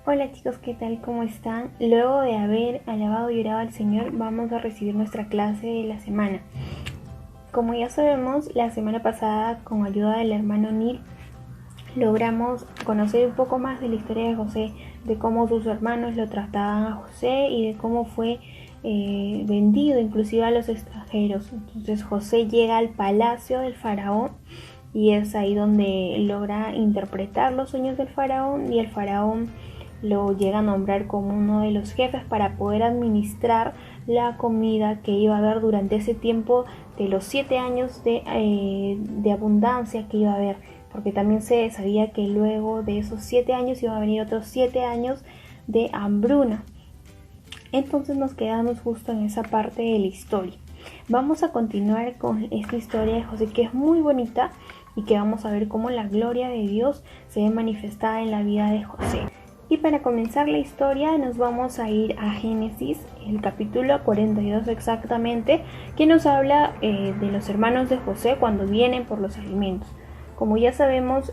Hola chicos, ¿qué tal? ¿Cómo están? Luego de haber alabado y orado al Señor, vamos a recibir nuestra clase de la semana. Como ya sabemos, la semana pasada, con ayuda del hermano Neil, logramos conocer un poco más de la historia de José, de cómo sus hermanos lo trataban a José y de cómo fue vendido inclusive a los extranjeros. Entonces José llega al palacio del faraón y es ahí donde logra interpretar los sueños del faraón, y el faraón lo llega a nombrar como uno de los jefes para poder administrar la comida que iba a haber durante ese tiempo de los 7 años de abundancia que iba a haber, porque también se sabía que luego de esos 7 años iban a venir otros 7 años de hambruna. Entonces nos quedamos justo en esa parte de la historia. Vamos a continuar con esta historia de José, que es muy bonita y que vamos a ver cómo la gloria de Dios se ve manifestada en la vida de José. Y para comenzar la historia nos vamos a ir a Génesis, el capítulo 42 exactamente, que nos habla de los hermanos de José cuando vienen por los alimentos. Como ya sabemos,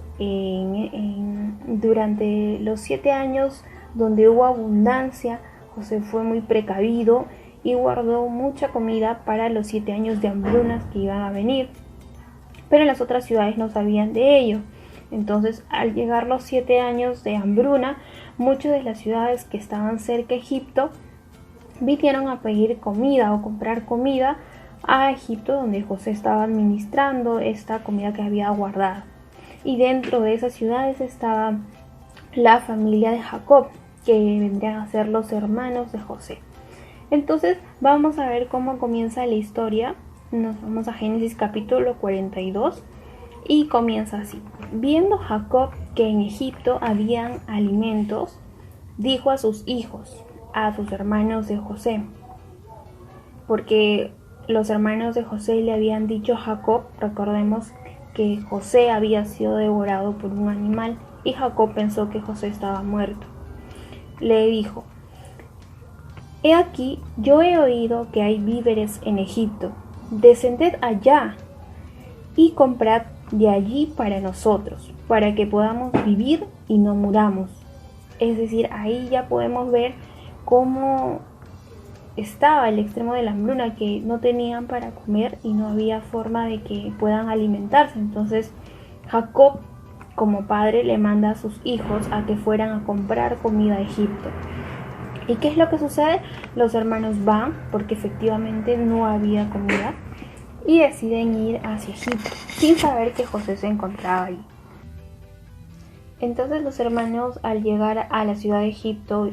durante los 7 años donde hubo abundancia, José fue muy precavido y guardó mucha comida para los 7 años de hambrunas que iban a venir. Pero las otras ciudades no sabían de ello. Entonces, al llegar los 7 años de hambruna, muchas de las ciudades que estaban cerca de Egipto vinieron a pedir comida o comprar comida a Egipto, donde José estaba administrando esta comida que había guardado. Y dentro de esas ciudades estaba la familia de Jacob, que vendrían a ser los hermanos de José. Entonces, vamos a ver cómo comienza la historia. Nos vamos a Génesis capítulo 42 y comienza así. Viendo Jacob que en Egipto habían alimentos, dijo a sus hijos, a sus hermanos de José, porque los hermanos de José le habían dicho a Jacob, recordemos que José había sido devorado por un animal y Jacob pensó que José estaba muerto. Le dijo: he aquí, yo he oído que hay víveres en Egipto. Descended allá y comprad de allí para nosotros, para que podamos vivir y no muramos. Es decir, ahí ya podemos ver cómo estaba el extremo de la hambruna, que no tenían para comer y no había forma de que puedan alimentarse. Entonces Jacob, como padre, le manda a sus hijos a que fueran a comprar comida a Egipto. ¿Y qué es lo que sucede? Los hermanos van, porque efectivamente no había comida, y deciden ir hacia Egipto, sin saber que José se encontraba ahí. Entonces los hermanos, al llegar a la ciudad de Egipto,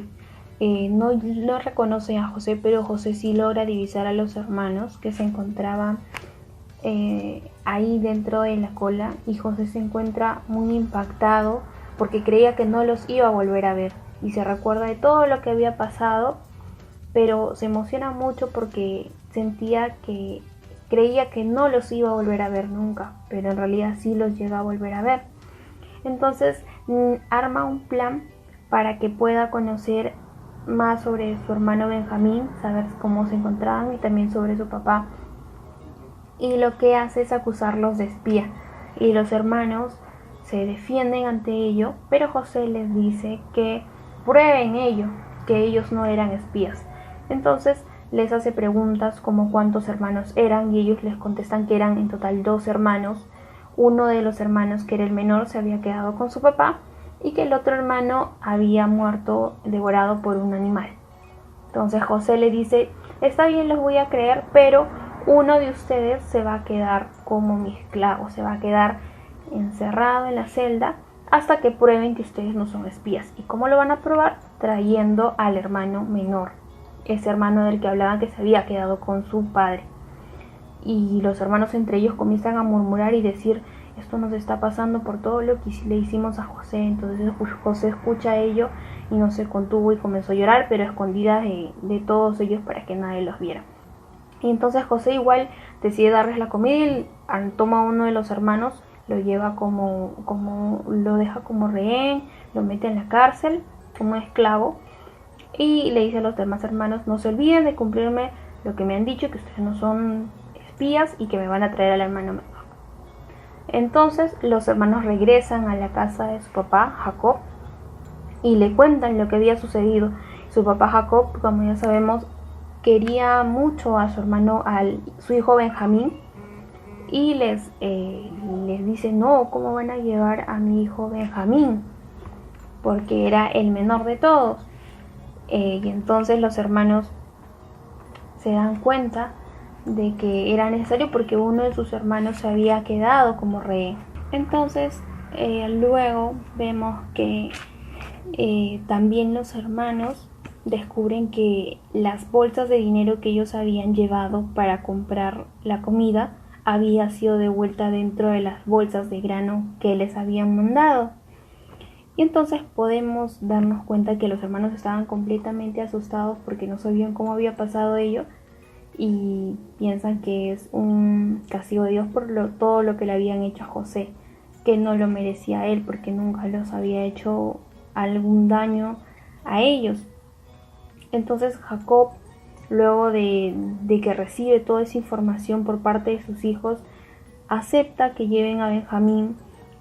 no reconocen a José, pero José sí logra divisar a los hermanos que se encontraban ahí dentro de la cola, y José se encuentra muy impactado porque creía que no los iba a volver a ver, y se recuerda de todo lo que había pasado, pero se emociona mucho porque creía que no los iba a volver a ver nunca, pero en realidad sí los llega a volver a ver. Entonces arma un plan para que pueda conocer más sobre su hermano Benjamín, saber cómo se encontraban y también sobre su papá. Y lo que hace es acusarlos de espía, y los hermanos se defienden ante ello, pero José les dice que prueben ello, que ellos no eran espías. Entonces les hace preguntas como cuántos hermanos eran, y ellos les contestan que eran en total 2 hermanos. Uno de los hermanos, que era el menor, se había quedado con su papá, y que el otro hermano había muerto devorado por un animal. Entonces José le dice: está bien, los voy a creer, pero uno de ustedes se va a quedar como mi esclavo, se va a quedar encerrado en la celda hasta que prueben que ustedes no son espías. ¿Y cómo lo van a probar? Trayendo al hermano menor, ese hermano del que hablaban que se había quedado con su padre. Y los hermanos entre ellos comienzan a murmurar y decir: esto nos está pasando por todo lo que le hicimos a José. Entonces José escucha ello y no se contuvo y comenzó a llorar, pero a escondidas de todos ellos para que nadie los viera. Y entonces José igual decide darles la comida, y toma a uno de los hermanos, lo lleva lo deja como rehén, lo mete en la cárcel como esclavo, y le dice a los demás hermanos: no se olviden de cumplirme lo que me han dicho, que ustedes no son espías y que me van a traer al hermano menor. Entonces los hermanos regresan a la casa de su papá, Jacob, y le cuentan lo que había sucedido. Su papá Jacob, como ya sabemos, quería mucho a su hermano, su hijo Benjamín, y les dice: no, ¿cómo van a llevar a mi hijo Benjamín? Porque era el menor de todos. Y entonces los hermanos se dan cuenta de que era necesario porque uno de sus hermanos se había quedado como rehén. Entonces luego vemos que también los hermanos descubren que las bolsas de dinero que ellos habían llevado para comprar la comida había sido devuelta dentro de las bolsas de grano que les habían mandado. Y entonces podemos darnos cuenta que los hermanos estaban completamente asustados porque no sabían cómo había pasado ello y piensan que es un castigo de Dios por todo lo que le habían hecho a José, que no lo merecía él porque nunca los había hecho algún daño a ellos. Entonces Jacob, luego de que recibe toda esa información por parte de sus hijos, acepta que lleven a Benjamín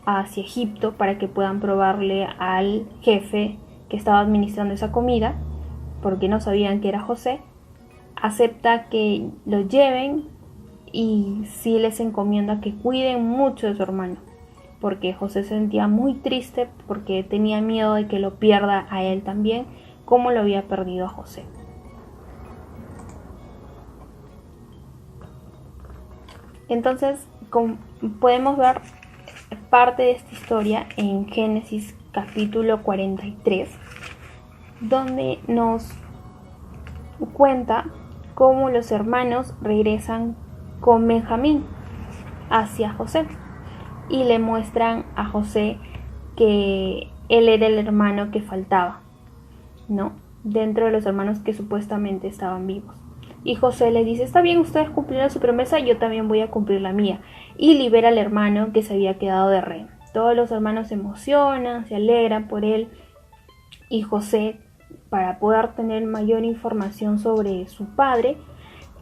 hacia Egipto para que puedan probarle al jefe que estaba administrando esa comida, porque no sabían que era José. Acepta que lo lleven y sí les encomienda que cuiden mucho de su hermano, porque José se sentía muy triste porque tenía miedo de que lo pierda a él también, como lo había perdido a José. Entonces, podemos ver parte de esta historia en Génesis capítulo 43, donde nos cuenta cómo los hermanos regresan con Benjamín hacia José y le muestran a José que él era el hermano que faltaba, ¿no? Dentro de los hermanos que supuestamente estaban vivos. Y José le dice: está bien, ustedes cumplieron su promesa, yo también voy a cumplir la mía. Y libera al hermano que se había quedado de rehén. Todos los hermanos se emocionan, se alegran por él. Y José, para poder tener mayor información sobre su padre,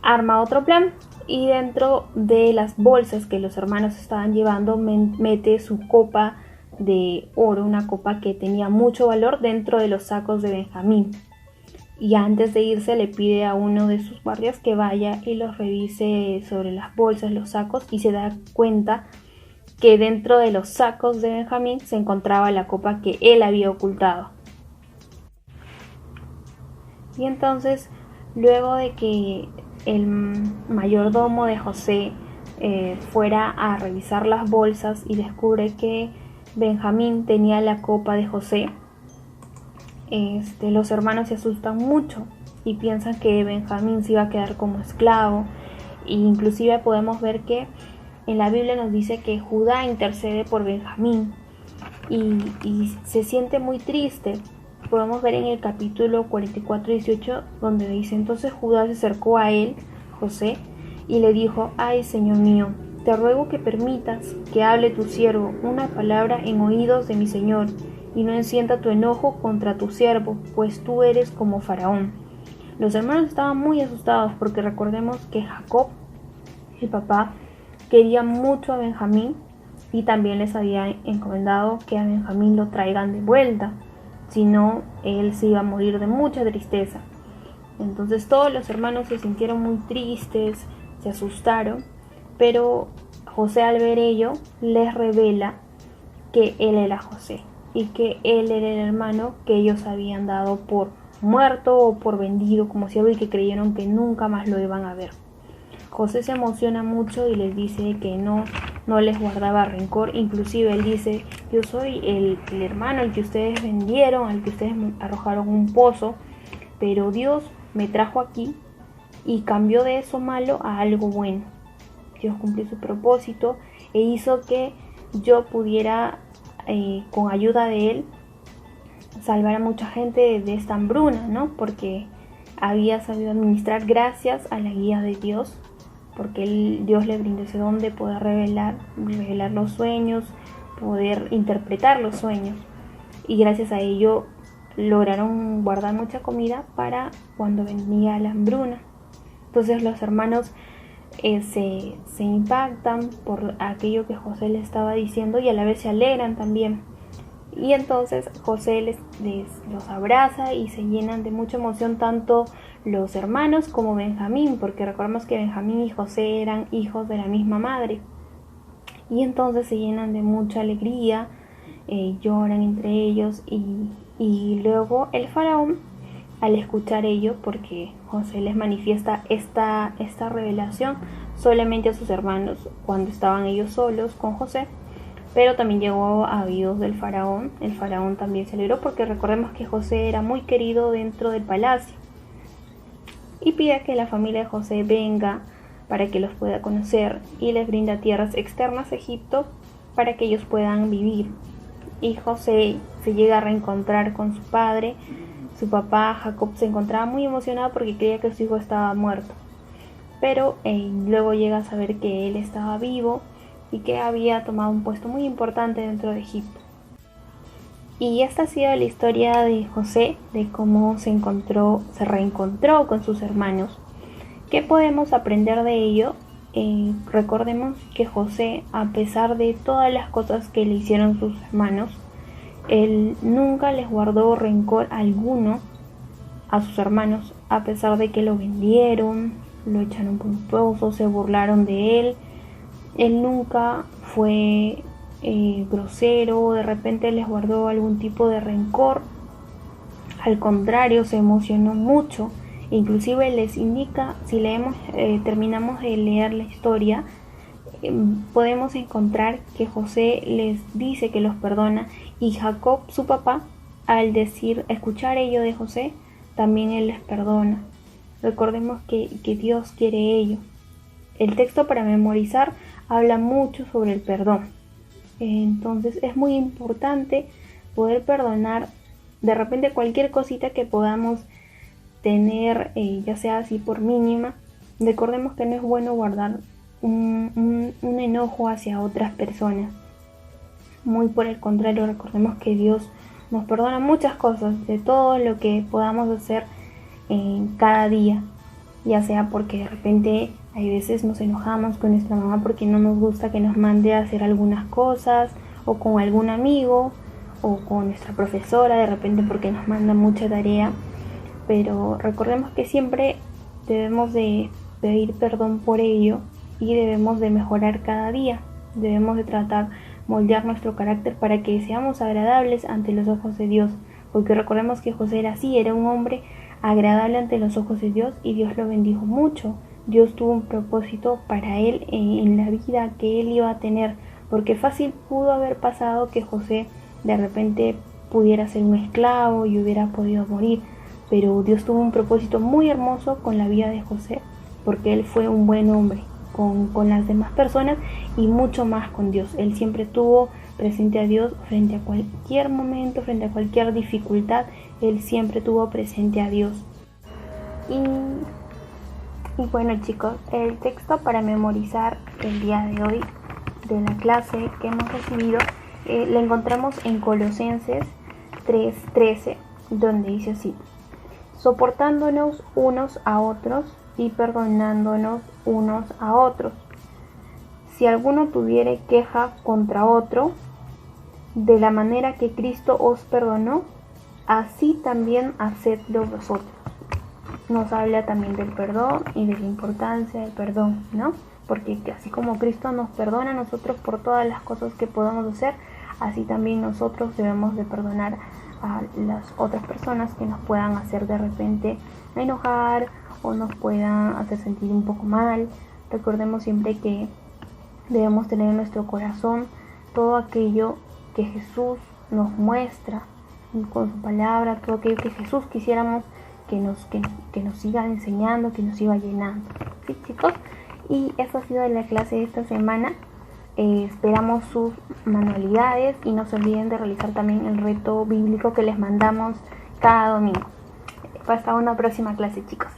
arma otro plan. Y dentro de las bolsas que los hermanos estaban llevando, mete su copa de oro, una copa que tenía mucho valor, dentro de los sacos de Benjamín. Y antes de irse le pide a uno de sus guardias que vaya y los revise sobre las bolsas, los sacos, y se da cuenta que dentro de los sacos de Benjamín se encontraba la copa que él había ocultado. Y entonces, luego de que el mayordomo de José fuera a revisar las bolsas y descubre que Benjamín tenía la copa de José, los hermanos se asustan mucho y piensan que Benjamín se iba a quedar como esclavo. E inclusive podemos ver que en la Biblia nos dice que Judá intercede por Benjamín y se siente muy triste. Podemos ver en el capítulo 44:18 donde dice: entonces Judá se acercó a él, José, y le dijo: ay, Señor mío, te ruego que permitas que hable tu siervo una palabra en oídos de mi Señor, y no encienda tu enojo contra tu siervo, pues tú eres como Faraón. Los hermanos estaban muy asustados porque recordemos que Jacob, el papá, quería mucho a Benjamín y también les había encomendado que a Benjamín lo traigan de vuelta, si no él se iba a morir de mucha tristeza. Entonces todos los hermanos se sintieron muy tristes, se asustaron, pero José, al ver ello, les revela que él era José y que él era el hermano que ellos habían dado por muerto o por vendido como siervo y que creyeron que nunca más lo iban a ver. José se emociona mucho y les dice que no les guardaba rencor. Inclusive él dice: yo soy el hermano al que ustedes vendieron, al que ustedes arrojaron un pozo, pero Dios me trajo aquí y cambió de eso malo a algo bueno. Dios cumplió su propósito e hizo que yo pudiera, con ayuda de él, salvar a mucha gente de esta hambruna, ¿no? Porque había sabido administrar gracias a la guía de Dios, porque Dios le brindó ese don de poder revelar los sueños, poder interpretar los sueños, y gracias a ello lograron guardar mucha comida para cuando venía la hambruna. Entonces los hermanos se impactan por aquello que José les estaba diciendo y a la vez se alegran también. Y entonces José los abraza y se llenan de mucha emoción tanto los hermanos como Benjamín, porque recordemos que Benjamín y José eran hijos de la misma madre. Y entonces se llenan de mucha alegría, lloran entre ellos y luego el faraón, al escuchar ello, porque José les manifiesta esta revelación solamente a sus hermanos cuando estaban ellos solos con José, pero también llegó a oídos del faraón. El faraón también se alegró porque recordemos que José era muy querido dentro del palacio y pide que la familia de José venga para que los pueda conocer y les brinda tierras externas a Egipto para que ellos puedan vivir. Y José se llega a reencontrar con su padre. Su papá Jacob se encontraba muy emocionado porque creía que su hijo estaba muerto, pero luego llega a saber que él estaba vivo y que había tomado un puesto muy importante dentro de Egipto. Y esta ha sido la historia de José, de cómo se reencontró con sus hermanos. ¿Qué podemos aprender de ello? Recordemos que José, a pesar de todas las cosas que le hicieron sus hermanos, él nunca les guardó rencor alguno a sus hermanos, a pesar de que lo vendieron, lo echaron por un pozo, se burlaron de él. Él nunca fue grosero, de repente les guardó algún tipo de rencor. Al contrario, se emocionó mucho. Inclusive les indica, si terminamos de leer la historia, podemos encontrar que José les dice que los perdona, y Jacob, su papá, al escuchar ello de José, también él les perdona. Recordemos que Dios quiere ello. El texto para memorizar habla mucho sobre el perdón. Entonces es muy importante poder perdonar de repente cualquier cosita que podamos tener, ya sea así por mínima. Recordemos que no es bueno guardar un enojo hacia otras personas. Muy por el contrario, recordemos que Dios nos perdona muchas cosas, de todo lo que podamos hacer cada día, ya sea porque de repente hay veces nos enojamos con nuestra mamá porque no nos gusta que nos mande a hacer algunas cosas, o con algún amigo, o con nuestra profesora de repente porque nos manda mucha tarea. Pero recordemos que siempre debemos de pedir perdón por ello y debemos de mejorar cada día. Debemos de tratar moldear nuestro carácter para que seamos agradables ante los ojos de Dios, porque recordemos que José era así, era un hombre agradable ante los ojos de Dios y Dios lo bendijo mucho. Dios tuvo un propósito para él en la vida que él iba a tener, porque fácil pudo haber pasado que José de repente pudiera ser un esclavo y hubiera podido morir, pero Dios tuvo un propósito muy hermoso con la vida de José, porque él fue un buen hombre con las demás personas y mucho más con Dios. Él siempre tuvo presente a Dios frente a cualquier momento, frente a cualquier dificultad, él siempre tuvo presente a Dios. Y bueno, chicos, el texto para memorizar el día de hoy de la clase que hemos recibido lo encontramos en Colosenses 3:13, donde dice así: soportándonos unos a otros y perdonándonos unos a otros. Si alguno tuviere queja contra otro, de la manera que Cristo os perdonó, así también hacedlo vosotros. Nos habla también del perdón y de la importancia del perdón, ¿no? Porque así como Cristo nos perdona a nosotros por todas las cosas que podamos hacer, así también nosotros debemos de perdonar a las otras personas que nos puedan hacer de repente enojar o nos puedan hacer sentir un poco mal. Recordemos siempre que debemos tener en nuestro corazón todo aquello que Jesús nos muestra con su palabra, todo aquello que Jesús quisiéramos que nos siga enseñando, que nos siga llenando. ¿Sí, chicos? Y esa ha sido la clase de esta semana. Esperamos sus manualidades y no se olviden de realizar también el reto bíblico que les mandamos cada domingo. Hasta una próxima clase, chicos.